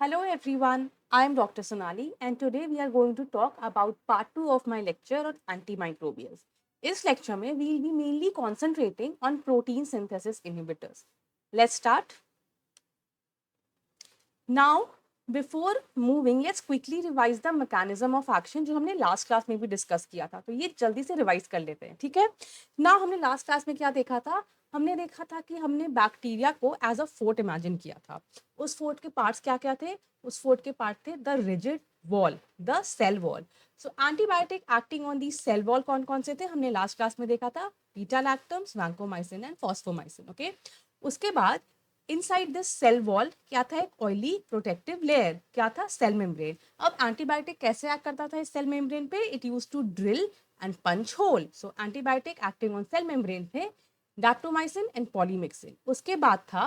Hello everyone, I am Dr. Sonali and today we are going to talk about part 2 of my lecture on antimicrobials. इस lecture में we will be mainly concentrating on protein synthesis inhibitors. Let's start. Now, before moving, let's quickly revise the mechanism of action जो हमने last class में भी discuss किया था. तो ये जल्दी से रिवाइज कर लेते हैं, ठीक है. ना हमने लास्ट क्लास में क्या देखा था? हमने देखा था कि हमने बैक्टीरिया को एज अ फोर्ट इमेजिन किया था. उस फोर्ट के पार्ट्स क्या क्या थे? उस फोर्ट के पार्ट थे the rigid wall, the cell wall. So antibiotic acting on the cell wall कौन कौन से थे? हमने लास्ट क्लास में देखा था beta lactams, vancomycin and fosfomycin. Okay, उसके बाद इनसाइड दिस सेल वॉल क्या था? एक ऑयली प्रोटेक्टिव लेयर. क्या था? Cell membrane. अब एंटीबायोटिक कैसे एक्ट करता था इस सेल मेम्ब्रेन पे? It use to drill and punch hole. So antibiotic acting on cell membrane थे डैप्टोमाइसिन एंड पॉलीमिक्सिन. उसके बाद था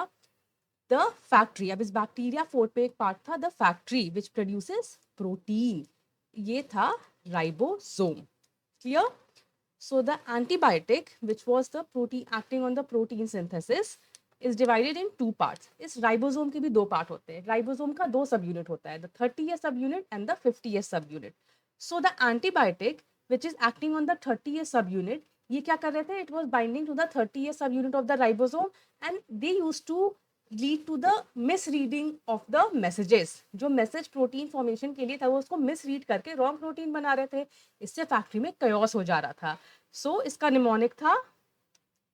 द फैक्ट्री. अब इस बैक्टीरिया फोर्ट पे एक पार्ट था the factory which produces protein. ये था ribosome. Clear? So the antibiotic, which was the protein acting on the protein synthesis, is divided in two parts. इस राइबोसोम के भी दो पार्ट होते हैं. राइबोसोम का दो सब यूनिट होता है, the 30S subunit and the 50S subunit. So the antibiotic, which is acting on the 30S subunit, ये क्या कर रहे थे? It was binding to the 30S subunit of the ribosome and they used to lead to the misreading of the messages. जो message protein formation के लिए था वो उसको मिसरीड करके रॉन्ग प्रोटीन बना रहे थे. इससे फैक्ट्री में कयोस हो जा रहा था. सो इसका निमोनिक था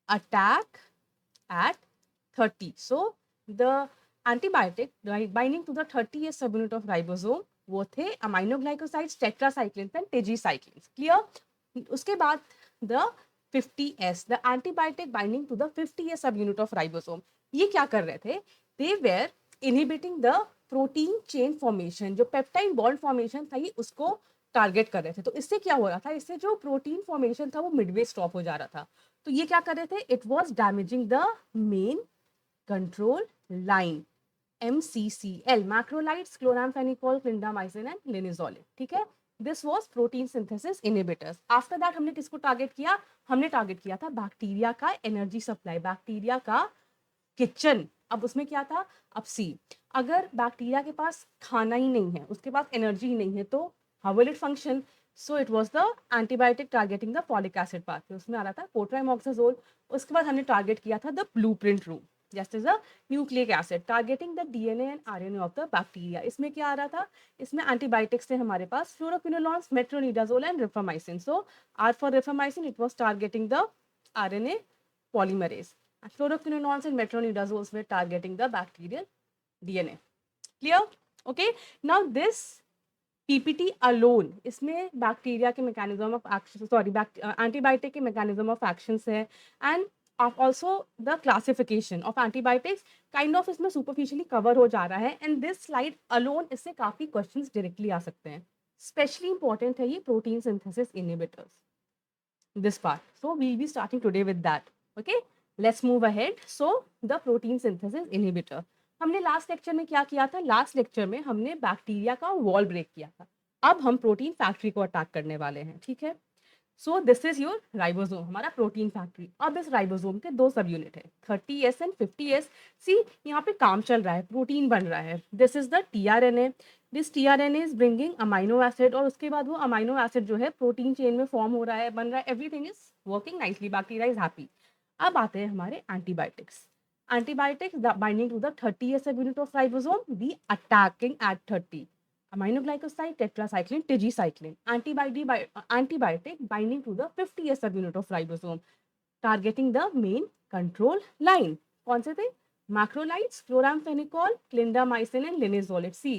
attack at 30. So the antibiotic binding to the 30th subunit of ribosome वो थे aminoglycosides, tetracyclines and tetracyclines. Clear? उसके बाद the 50S, the antibiotic binding to the 50S subunit of ribosome. ये क्या कर रहे थे? They were inhibiting the protein chain formation. जो पेप्टाइड बॉन्ड फॉर्मेशन था ये उसको टारगेट कर रहे थे. तो इससे क्या हो रहा था? इससे जो प्रोटीन फॉर्मेशन था वो मिडवे स्टॉप हो जा रहा था. तो ये क्या कर रहे थे? It was damaging the main control line MCCL, macrolides, chloramphenicol, clindamycin and linezolid. ठीक है, this was protein synthesis inhibitors. After that हमने किसको टारगेट किया? हमने टारगेट किया था बैक्टीरिया का एनर्जी सप्लाई, बैक्टीरिया का किचन. अब उसमें क्या था? अब सी, अगर बैक्टीरिया के पास खाना ही नहीं है, उसके पास एनर्जी ही नहीं है, तो how will it function? So it was the antibiotic targeting the folic acid pathway. उसमें आ रहा था कोट्राइमोक्साजोल. उसके बाद हमने टारगेट किया था the blueprint room, just is a nucleic acid targeting the DNA and RNA of the bacteria. इसमें क्या आ रहा था? इसमें एंटीबायोटिक्स थे हमारे पास fluoroquinolones, metronidazole and rifamycin. So R for rifamycin, it was targeting the RNA polymerase. Fluoroquinolones and metronidazoles were targeting the bacterial DNA. Clear? Okay. Now this PPT alone, इसमें बैक्टीरिया के mechanism of action, sorry antibiotic के mechanism of actions है and also the classification of antibiotics kind of इसमें superficially cover हो जा रहा है. And this slide alone इससे काफी क्वेश्चंस डायरेक्टली आ सकते हैं. स्पेशली इंपॉर्टेंट है ये protein synthesis inhibitors, this part. So we'll be starting today with that. Okay, let's move ahead. So the protein synthesis inhibitor. हमने लास्ट लेक्चर में क्या किया था? लास्ट लेक्चर में हमने बैक्टीरिया का वॉल ब्रेक किया था. अब हम प्रोटीन फैक्ट्री को अटैक करने वाले हैं. ठीक है, so this is your ribosome, हमारा प्रोटीन फैक्ट्री. अब इस राइबोसोम के दो सब यूनिट है 30S एंड 50S. सी, यहाँ पे काम चल रहा है, प्रोटीन बन रहा है. This is the tRNA. This tRNA is bringing amino acid और उसके बाद वो अमाइनो एसिड जो है प्रोटीन चेन में फॉर्म हो रहा है, बन रहा है. Everything is working nicely, bacteria is happy. अब आते हैं हमारे antibiotics. Antibiotics that binding to the 30S subunit of ribosome, the attacking at 30. Aminoglycoside, tetracycline, tigecycline. Antibiotic binding to the 50S subunit of ribosome, targeting the main control line. कौन से थे? Macrolides, chloramphenicol, clindamycin and linezolid. See,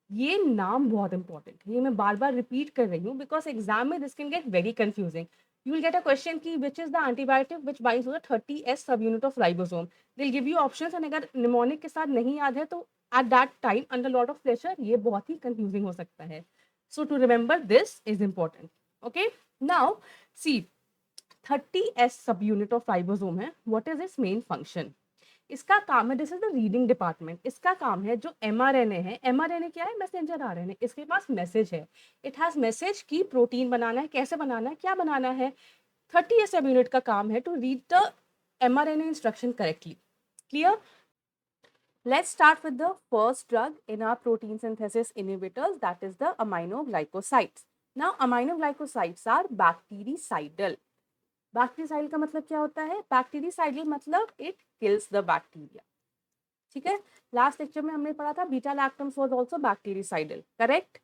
ये नाम बहुत important है, ये मैं बार बार repeat कर रही हूँ बिकॉज एग्जाम में this can get very confusing. You will get a question कि which is the antibiotic which binds to the 30S subunit of ribosome. They'll give you options and अगर mnemonic के साथ नहीं याद है तो at that time under lot of pressure ये बहुत ही confusing हो सकता है. So to remember this is important. Okay. Now see, 30S subunit of ribosome है. What is its main function? इसका काम है, this is the reading department. इसका काम है जो mRNA है. mRNA क्या है? Messenger RNA. इसके पास मैसेज है, इट हैज मैसेज की प्रोटीन बनाना है. कैसे बनाना है, क्या बनाना है? 30S सब यूनिट का काम है to read the mRNA instruction correctly. Clear? Let's start with the first drug in our protein synthesis inhibitors, that is the aminoglycosides. Now aminoglycosides are bactericidal. बैक्टीरियासाइड का मतलब क्या होता है? बैक्टीरियासाइडल मतलब इट किल्स द बैक्टीरिया. ठीक है, last lecture में हमने पढ़ा था beta lactams was also bactericidal, correct?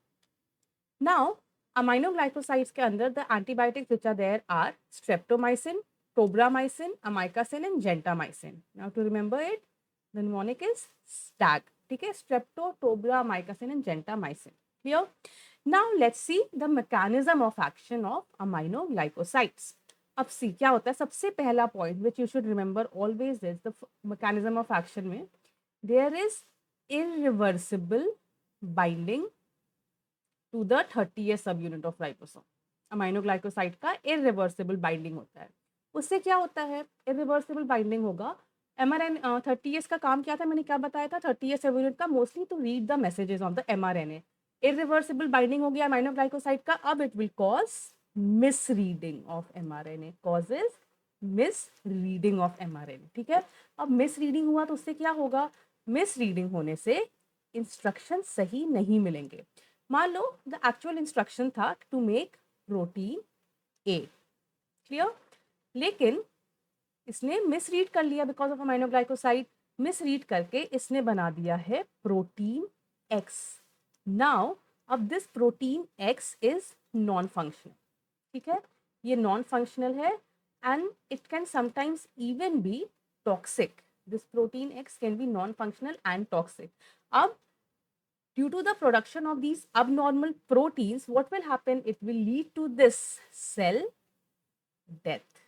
Now aminoglycosides के अंदर the antibiotics which are there are streptomycin, tobramycin, amikacin and gentamicin. Now to remember it, the mnemonic is STAG. ठीक है, strepto, tobra, amikacin and gentamicin. Clear? Now let's see the mechanism of action of aminoglycosides. अब सी क्या होता है, सबसे पहला point which you should remember always is the mechanism of action में there is irreversible binding to the 30th subunit of ribosome. Aminoglycoside का irreversible binding होता है. उससे क्या होता है, इरिवर्सिबल बाइंडिंग होगा. mRNA 30th का काम क्या था, मैंने क्या बताया था, 30th सब यूनिट का mostly to read the messages of the mRNA. Irreversible binding हो गया अमाइनोग्लाइकोसाइड का. अब it will cause misreading of mRNA, causes misreading of mRNA. ठीक है, अब misreading हुआ तो उससे क्या होगा, misreading होने से इंस्ट्रक्शन सही नहीं मिलेंगे. मान लो द एक्चुअल इंस्ट्रक्शन था to make protein A, clear, लेकिन इसने मिसरीड कर लिया बिकॉज ऑफ अमाइनोग्लाइकोसाइड. मिसरीड करके इसने बना दिया है प्रोटीन एक्स. नाउ अब this protein x is non functional. ठीक है, ये नॉन फंक्शनल है and it can sometimes even be toxic. This protein x can be non functional and toxic. अब due to the production of these abnormal proteins, what will happen, it will lead to this cell death.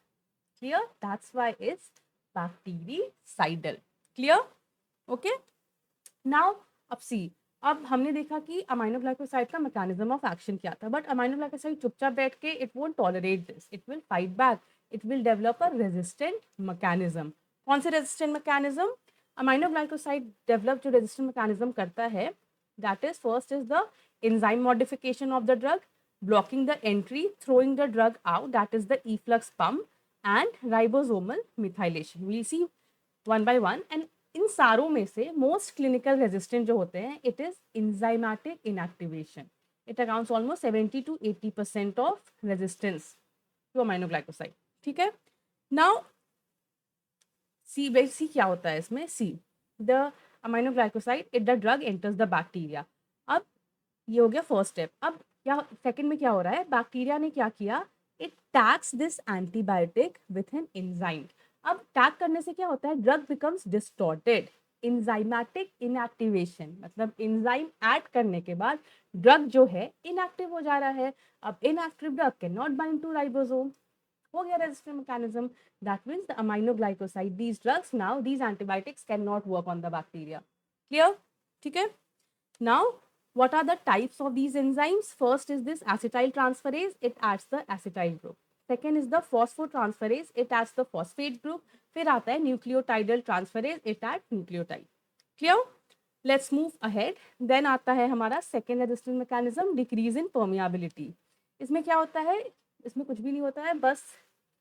Clear? That's why it's bactericidal. Clear? Okay, now अब see, अब हमने देखा कि aminoglycoside का mechanism of action क्या था, but aminoglycoside चुपचाप बैठ के it won't tolerate this, it will fight back, it will develop a resistant mechanism. कौन से रेजिस्टेंट मैकेनिज्म? अमाइनोग्लाइकोसाइड डेवलप जो रेजिस्टेंट मैकेनिज्म करता है, that is first is the enzyme modification of the drug, blocking the entry, throwing the drug out, that is the efflux pump, and ribosomal methylation. We'll see one by one. And इन सारों में से most clinical resistant जो होते हैं, it is enzymatic inactivation. It accounts almost 70 to 80% of resistance to aminoglycoside. ठीक है, now see क्या होता है इसमें, see the aminoglycoside it the drug enters the bacteria. अब ये हो गया फर्स्ट स्टेप. अब क्या सेकंड में क्या हो रहा है, बैक्टीरिया ने क्या किया, it tags this antibiotic with an enzyme. अब टैग करने से क्या होता है, drug becomes distorted. Enzymatic inactivation मतलब एंजाइम ऐड करने के बाद ड्रग जो है इनएक्टिव हो जा रहा है. अब inactive drug can not bind to ribosome. हो गया resistant mechanism. That means the aminoglycoside, these drugs now, these antibiotics can not work on the bacteria. Clear? ठीक है, now what are the types of these enzymes? First is this acetyl transferase, it adds the acetyl group. Second is the phosphotransferase, it adds the phosphate group. फिर आता है nucleotidal transferase, it adds nucleotide. Clear? Let's move ahead. Then आता है हमारा second resistance mechanism, decrease in permeability. इसमें क्या होता है, इसमें कुछ भी नहीं होता है, बस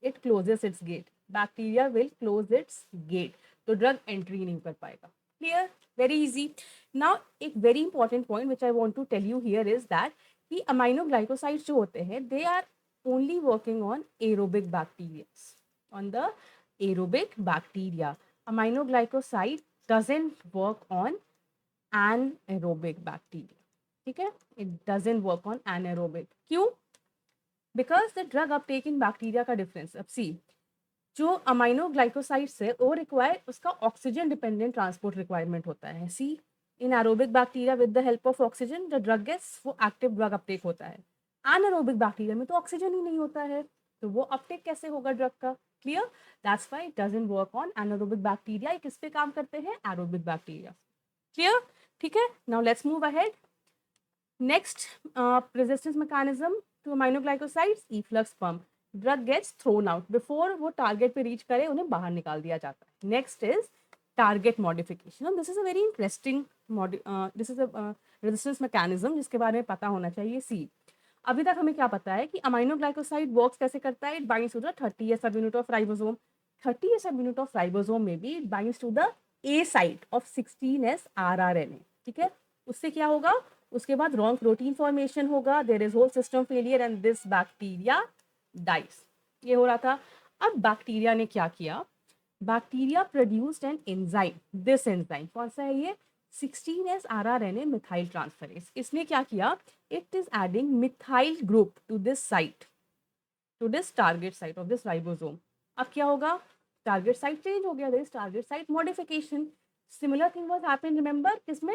it closes its gate. Bacteria will close its gate, तो drug entry नहीं कर पाएगा. Clear? Very easy. Now एक very important point which I want to tell you here is that कि aminoglycosides जो होते हैं, they are only working on aerobic bacteria. On the aerobic bacteria, aminoglycoside doesn't work on anaerobic bacteria. ठीक है, it doesn't work on anaerobic. क्यों? Because the drug uptake in bacteria का difference. अब see, जो aminoglycosides है वो require, उसका oxygen dependent transport requirement होता है. See in aerobic bacteria with the help of oxygen the drug gets, वो एक्टिव ड्रग अपटेक होता है. एनारोबिक बैक्टीरिया में तो ऑक्सीजन ही नहीं होता है, तो वो अपटेक कैसे होगा ड्रग का. Clear? That's why it doesn't work on anaerobic bacteria. किस पे काम करते हैं, एरोबिक बैक्टीरिया. क्लियर? ठीक है, now let's move ahead. Next resistance mechanism to aminoglycosides, efflux pump. Drug gets thrown out, before वो टारगेट पे रीच करे उन्हें बाहर निकाल दिया जाता है. Next is target modification. This is a very interesting this is a resistance mechanism जिसके बारे में पता होना चाहिए. सी अभी तक हमें क्या पता है कि अमाइनोग्लाइकोसाइड वर्क्स कैसे करता है, it binds to the 30th subunit of ribosome. 30th subunit of ribosome में भी it binds to the A site of 16S RRNA, ठीक है। उससे क्या होगा, उसके बाद रॉन्ग प्रोटीन फॉर्मेशन होगा, there is whole system failure and this bacteria dies. ये हो रहा था। अब बैक्टीरिया ने क्या किया, bacteria produced an enzyme, this enzyme कौन सा है ये, 16S RRNA मिथाइल ट्रांसफरेज। इसने क्या किया, it is adding methyl group to this site, to this target site of this ribosome. अब क्या होगा, टारगेट साइट चेंज हो गया, this target site modification. Similar thing was happened, remember किसमें,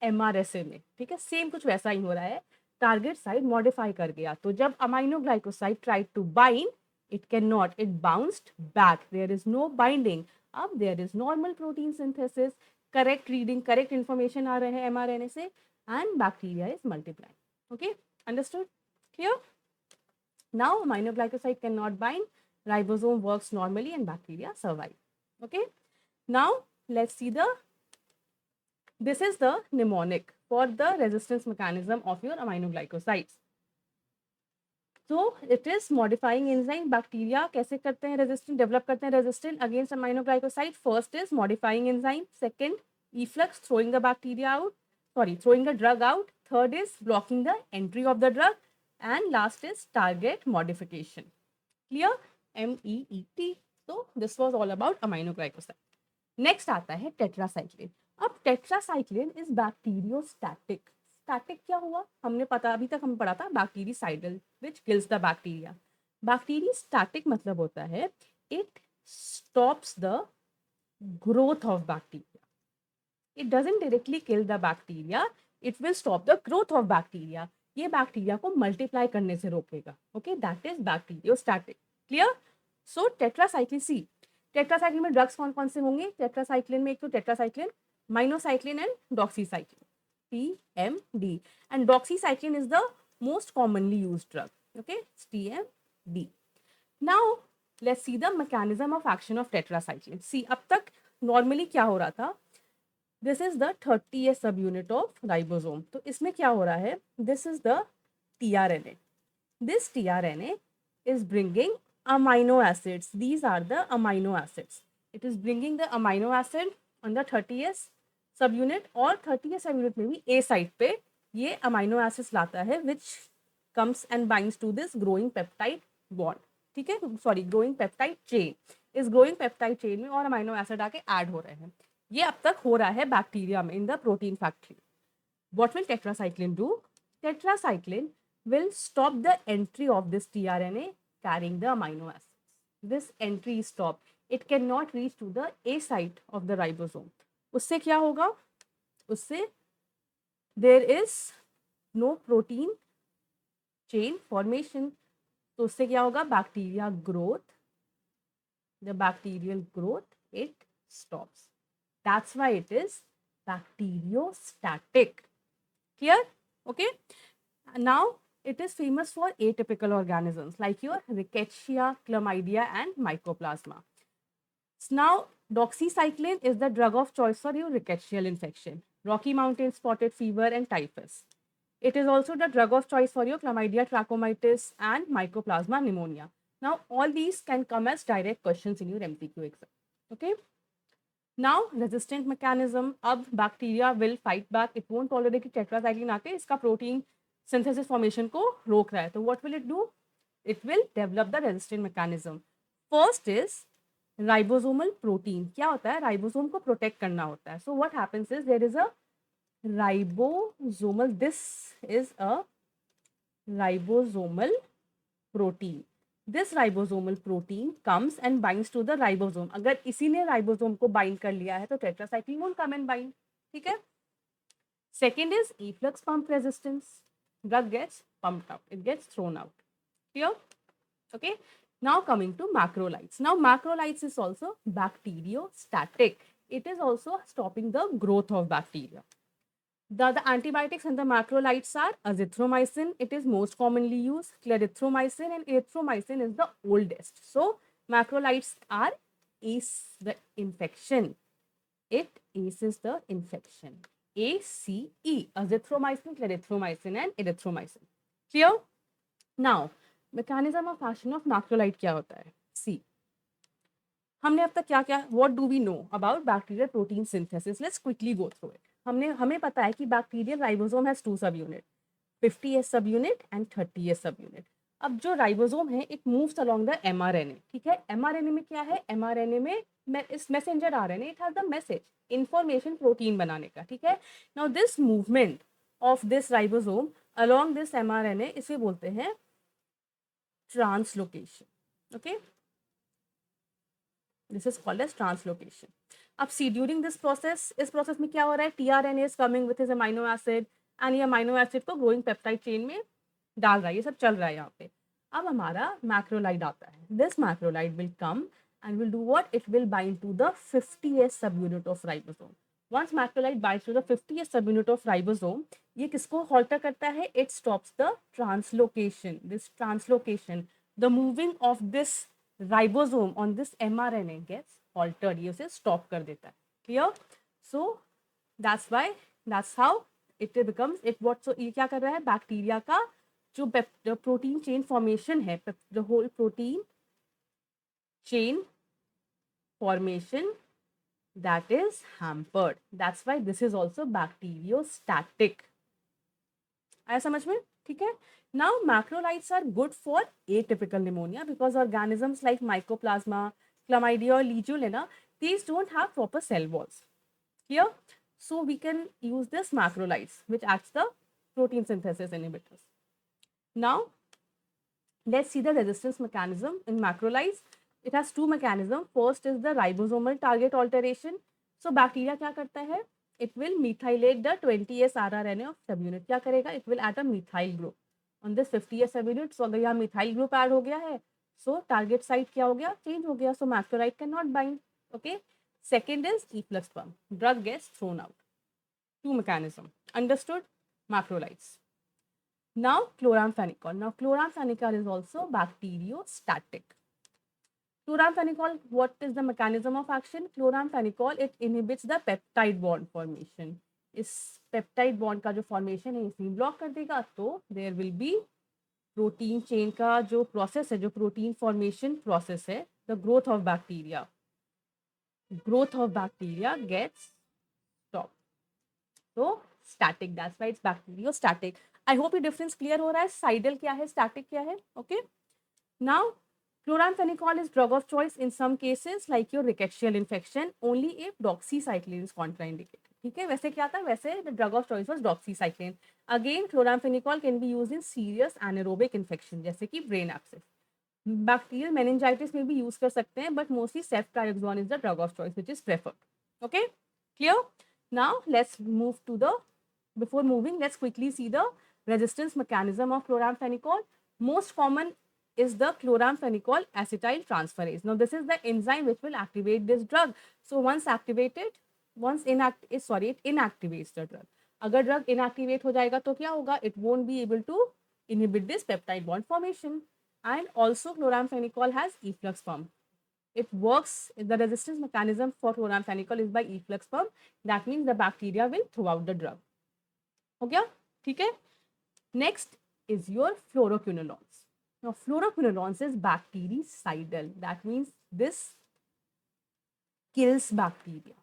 MRSA में, ठीक है। सेम कुछ वैसा ही हो रहा है, टारगेट साइट मॉडिफाई कर गया, तो जब amino glycoside tried to bind, it cannot, it bounced back, there is no binding. अब there is normal protein synthesis, correct reading, correct information आ रहे हैं mRNA से, and bacteria is multiplying. Okay, understood, clear? Now aminoglycoside cannot bind, ribosome works normally and bacteria survive. Okay, now let's see the, this is the mnemonic for the resistance mechanism of your aminoglycosides. तो it is modifying enzyme, bacteria कैसे करते हैं resistant, develop करते हैं resistant against aminoglycoside. First is modifying enzyme, second efflux throwing the bacteria out, sorry throwing the drug out, third is blocking the entry of the drug, and last is target modification. Clear, MEET। तो this was all about aminoglycoside. Next आता है tetracycline. अब tetracycline is bacteriostatic. Static क्या हुआ, हमने पता, अभी तक हम पढ़ा था bactericidal which kills the bacteria. Bacteriostatic मतलब होता है it stops the growth of bacteria, it doesn't directly kill the bacteria, it will stop the growth of bacteria. ये बैक्टीरिया को मल्टीप्लाई करने से रोकेगा। Okay, that is bacteriostatic. Clear? So tetracycline, see tetracycline में drugs कौन कौन से होंगे, टेट्रासाइक्लिन में एक तो tetracycline, minocycline and doxycycline, TMD, and doxycycline is the most commonly used drug. Okay, it's TMD. Now let's see the mechanism of action of tetracycline. See, अब तक normally क्या हो रहा था, this is the 30th subunit of ribosome. तो इसमें क्या हो रहा है, this is the tRNA. This tRNA is bringing amino acids. These are the amino acids. It is bringing the amino acid on the 30th सब unit, और 30 सब unit में भी ए साइट पे ये अमाइनो एसिड्स लाता है which comes and binds to this growing peptide bond, ठीक है, सॉरी ग्रोइंग पेप्टाइड चेन। इस ग्रोइंग पेप्टाइड चेन में और अमाइनो एसिड आके ऐड हो रहे हैं। ये अब तक हो रहा है बैक्टीरिया में in the protein factory. What will tetracycline do, tetracycline will stop the entry of this tRNA carrying the amino acids. This entry is stopped. It cannot reach to the A site of the ribosome. उससे क्या होगा, उससे there is no protein chain formation, तो उससे क्या होगा, bacteria growth, the bacterial growth it stops, that's why it is bacteriostatic. Clear? Okay, now it is famous for atypical organisms like your Rickettsia, Chlamydia and Mycoplasma. Now doxycycline is the drug of choice for your rickettsial infection, Rocky Mountain spotted fever and typhus. It is also the drug of choice for your Chlamydia trachomatis and Mycoplasma pneumonia. Now all these can come as direct questions in your MCQ exam. Okay, now resistant mechanism, अब bacteria will fight back, it won't tolerate कि tetracycline आके इसका protein synthesis formation को रोक रहा है, तो what will it do, it will develop the resistant mechanism. First is ribosomal protein. क्या होता है, राइबोसोम को प्रोटेक्ट करना होता है। So what happens is there is a ribosomal, this is a ribosomal protein, this ribosomal protein comes and binds to the ribosome. अगर इसी ने राइबोसोम को बाइंड कर लिया है तो tetracycline won't come and bind, ठीक है। Second is efflux pump resistance, drug gets pumped out, it gets thrown out. Clear? Okay, now coming to macrolides. Now macrolides is also bacteriostatic, it is also stopping the growth of bacteria. The antibiotics and the macrolides are azithromycin, it is most commonly used, clarithromycin, and erythromycin is the oldest. So macrolides are ace the infection, it aces the infection. ACE, azithromycin, clarithromycin and erythromycin. Clear? Now mechanism of action of macrolide क्या होता है, सी हमने अब तक क्या क्या, what do we know about bacterial protein synthesis, let's quickly go through it. हमें पता है कि बैक्टीरियल राइबोसोम हैज 2 सब यूनिट, 50s सब यूनिट एंड 30s सब यूनिट। अब जो राइबोसोम है it moves along the mRNA, ठीक है। एमआरएनए में क्या है, एमआरएनए में इस messenger RNA, it has the message, information protein बनाने का, ठीक है। Now this movement of this ribosome along this mRNA, इसे बोलते हैं translocation, okay, this is called as translocation. अब सी ड्यूरिंग दिस प्रोसेस, इस प्रोसेस में क्या हो रहा है, tRNA is coming with his amino acid and ये अमीनो एसिड को ग्रोइंग पेप्टाइड चेन में डाल रहा है, ये सब चल रहा है यहाँ पे। अब हमारा मैक्रोलाइड आता है, this macrolide will come and will do what, it will bind to the 50s subunit of ribosome. Once macrolide binds to the 50s subunit of ribosome, ये किसको halter करता है, it stops the translocation, this translocation, the moving of this ribosome on this mRNA gets altered, ये उसे stop कर देता है, clear? So that's why, that's how it becomes, it what, so ये क्या कर रहा है, बैक्टीरिया का जो प्रोटीन चेन फॉर्मेशन है, the whole protein chain formation that is hampered. That's why this is also bacteriostatic. आया समझ में, ठीक है। Now macrolides are good for atypical pneumonia because organisms like mycoplasma, chlamydia or legionella, these don't have proper cell walls. Clear? So we can use this macrolides which acts the protein synthesis inhibitors. Now let's see the resistance mechanism in macrolides. It has two mechanisms. First is the ribosomal target alteration. So bacteria क्या करता है? It will methylate the 20s rRNA of subunit. क्या करेगा? It will add a methyl group on this 50s subunit. So अगर यहाँ methyl group add हो गया है, so target site क्या हो गया? Change हो गया. So macrolide cannot bind. Okay. Second is efflux pump. Drug gets thrown out. Two mechanism. Understood? Macrolides. Now chloramphenicol. Now chloramphenicol is also bacteriostatic. Chloramphenicol, what is the mechanism of action? Chloramphenicol, it inhibits the peptide bond formation. इस peptide bond का जो formation है इसे block कर देगा, तो there will be protein chain का जो process है, जो protein formation process है, the growth of bacteria gets stopped. So static, that's why it's bacteriostatic. I hope ये difference clear हो रहा है, sidal क्या है, static क्या है, okay? Now chloramphenicol is drug of choice in some cases like your rickettsial infection only if doxycycline is contraindicated. ठीक है, वैसे क्या था, वैसे the drug of choice was doxycycline. Again chloramphenicol can be used in serious anaerobic infection जैसे कि brain abscess. Bacterial meningitis में भी use कर सकते हैं, but mostly ceftriaxone is the drug of choice which is preferred. Okay, clear? Now let's move to the, before moving, let's quickly see the resistance mechanism of chloramphenicol. Most common is the chloramphenicol acetyl transferase. Now this is the enzyme which will activate this drug. So once activated, it inactivates the drug. अगर drug inactivate हो जाएगा तो क्या होगा, it won't be able to inhibit this peptide bond formation. And also chloramphenicol has efflux pump. It works, the resistance mechanism for chloramphenicol is by efflux pump. That means the bacteria will throw out the drug. हो गया, ठीक है। Next is your fluoroquinolones. Now fluoroquinolones is bactericidal. That means this kills bacteria.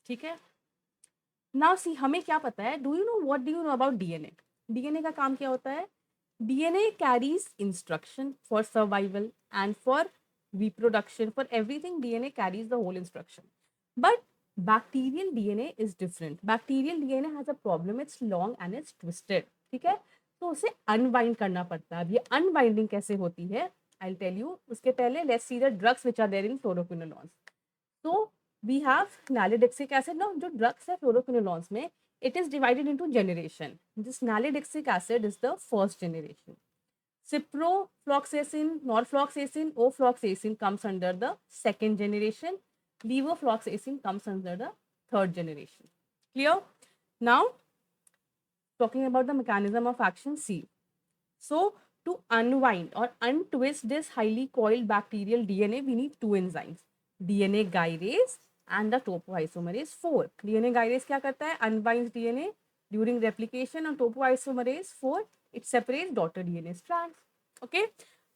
ठीक है। Now see, हमें क्या पता है, do you know what do you know about DNA? DNA का काम क्या होता है? DNA carries instruction for survival and for reproduction, for everything DNA carries the whole instruction. But bacterial DNA is different. Bacterial DNA has a problem, it's long and it's twisted. ठीक है, तो उसे unbind करना पड़ता है। अब ये अनबाइंडिंग कैसे होती है, I'll tell you. उसके पहले let's see the drugs which are there in fluoroquinolones. So we have nalidixic acid. Now जो drugs है fluoroquinolones में, it is divided into generation. This nalidixic acid is the first generation. Ciprofloxacin, norfloxacin, ofloxacin comes under the second generation. Levofloxacin comes under the third generation. Clear? Now talking about the mechanism of action, C. So to unwind or untwist this highly coiled bacterial DNA, we need two enzymes, DNA gyrase and the topoisomerase 4. DNA gyrase क्या करता है, unbinds DNA during replication, and topoisomerase 4, it separates daughter DNA strands. Okay,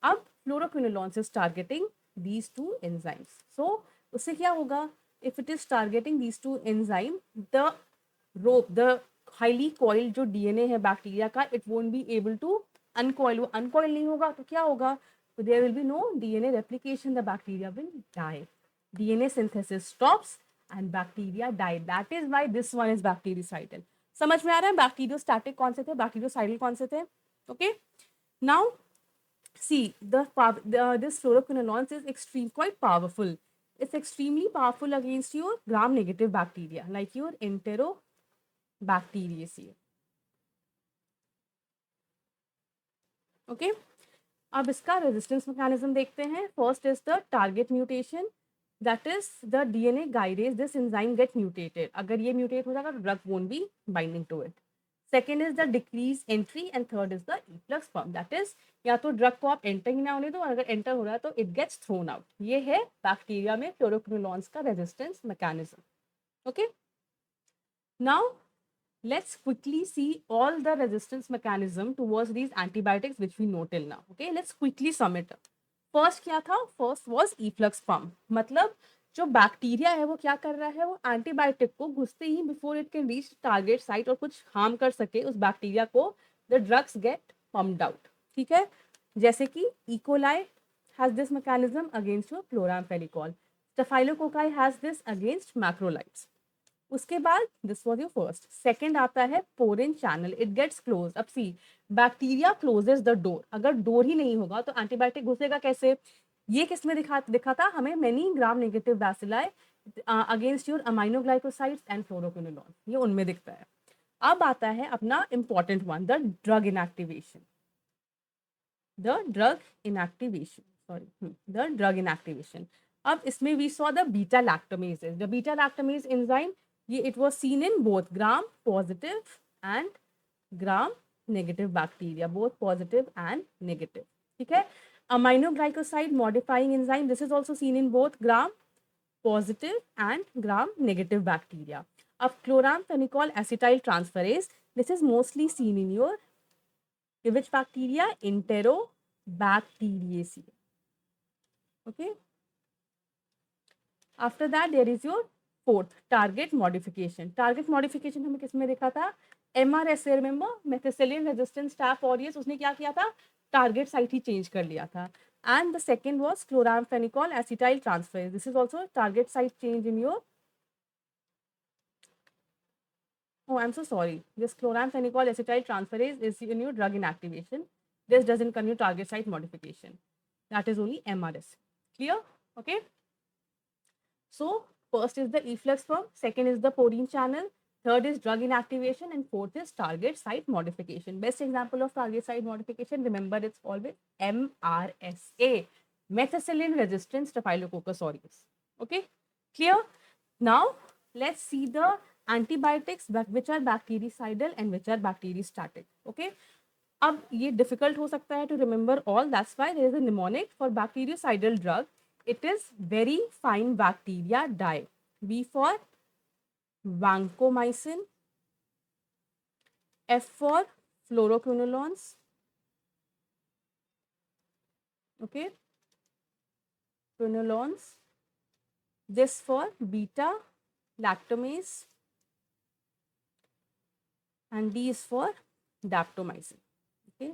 अब fluoroquinolones is targeting these two enzymes. So उससे क्या होगा, if it is targeting these two enzyme, the rope, the highly coiled जो DNA है bacteria का, it won't be able to uncoil. वो uncoil नहीं होगा तो क्या होगा, so there will be no DNA replication, the bacteria will die. DNA synthesis stops and bacteria die. That is why this one is bactericidal. समझ में आ रहा है बैक्टीरियोस्टैटिक कौन से थे, बैक्टीरियोसाइडल कौन से थे? Okay, now see this fluoroquinolones is quite powerful. It's extremely powerful against your gram negative bacteria like your Enterobacteriaceae. Okay, अब इसका रेजिस्टेंस मैकेनिज्म देखते हैं. First is the target mutation, that is the DNA गाइडेज this enzyme get mutated. अगर ये mutate हो जाएगा तो drug won't be binding to it. Second is the decrease entry and third is the efflux form, that is या तो drug को आप एंटर ही ना होने दो, और अगर एंटर हो रहा है तो इट गेट्स थ्रोन आउट. ये है बैक्टीरिया में फ्लोरोक्विनोलॉन्स का resistance mechanism. Okay, now let's quickly see all the resistance mechanism towards these antibiotics which we know till now. Okay, let's quickly sum it up. First क्या था, first was efflux pump. मतलब जो bacteria है वो क्या कर रहा है, वो एंटीबायोटिक को घुसते ही before it can reach target site और कुछ हार्म कर सके उस बैक्टीरिया को, the drugs get pumped out. ठीक है, जैसे कि E coli has this mechanism against your chloramphenicol, staphylococci has this against macrolides. उसके बाद this was your first. Second आता है porin channel, it gets close. अब see, bacteria closes the door, अगर डोर ही नहीं होगा तो एंटीबायोटिक घुसेगा कैसे? ये किस में दिखा था हमें, many gram negative bacilli against your aminoglycosides and fluoroquinolone, ये उनमें दिखता है. अब आता है अपना important one, the drug inactivation. The drug inactivation. अब इसमें we saw the beta lactamases. The beta lactamase enzyme, ये it was seen in both gram positive and gram negative bacteria, both positive and negative. ठीक है, aminoglycoside modifying enzyme, this is also seen in both gram positive and gram negative bacteria. अब chloramphenicol acetyl transferase, this is mostly seen in your which bacteria? Enterobacteriaceae. Okay, after that there is your fourth, target modification. Target modification हमें किसमें देखा था? MRSA, remember methicillin resistant staph aureus, उसने क्या किया था, target site ही change कर लिया था. And the second was chloramphenicol acetyl transferase. This is also target site change in your, oh I'm so sorry, this chloramphenicol acetyl transferase is in your drug inactivation. This doesn't come your target site modification, that is only MRSA. Clear? Okay, so first is the efflux pump, second is the porine channel, third is drug inactivation, and fourth is target site modification. Best example of target site modification, remember it's always MRSA, methicillin resistant staphylococcus aureus. Okay, clear? Now let's see the antibiotics which are bactericidal and which are bacteriostatic. Okay, अब ये difficult हो सकता है to remember all, that's why there is a mnemonic for bactericidal drug. It is very fine bacteria die. V for vancomycin, F for fluoroquinolones, okay, quinolones, this for beta lactamase, and D is for daptomycin. Okay,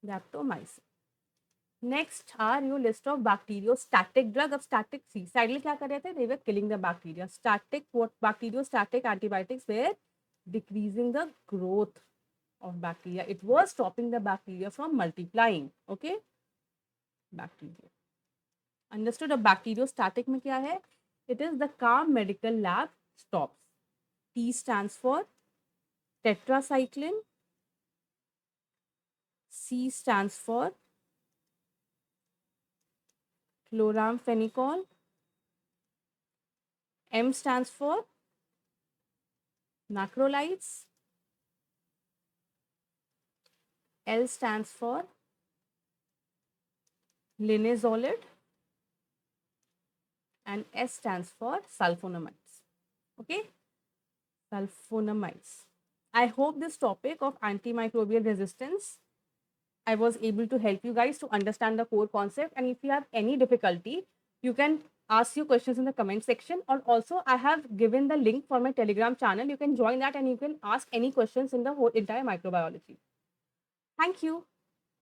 daptomycin. Next are your list of bacteriostatic drug. अब static सी साइडल क्या कर रहे थे, they were killing the bacteria. Static, what bacteriostatic antibiotics were decreasing the growth of bacteria. It was stopping the bacteria from multiplying. Okay, bacteria. Understood? अब bacteriostatic में क्या है? It is the calm medical lab stops. T stands for tetracycline, C stands for chloramphenicol, M stands for macrolides, L stands for linezolid, and S stands for sulfonamides. Okay, sulfonamides. I hope this topic of antimicrobial resistance I was able to help you guys to understand the core concept. And if you have any difficulty, you can ask your questions in the comment section. Or also, I have given the link for my Telegram channel. You can join that and you can ask any questions in the whole entire microbiology. Thank you.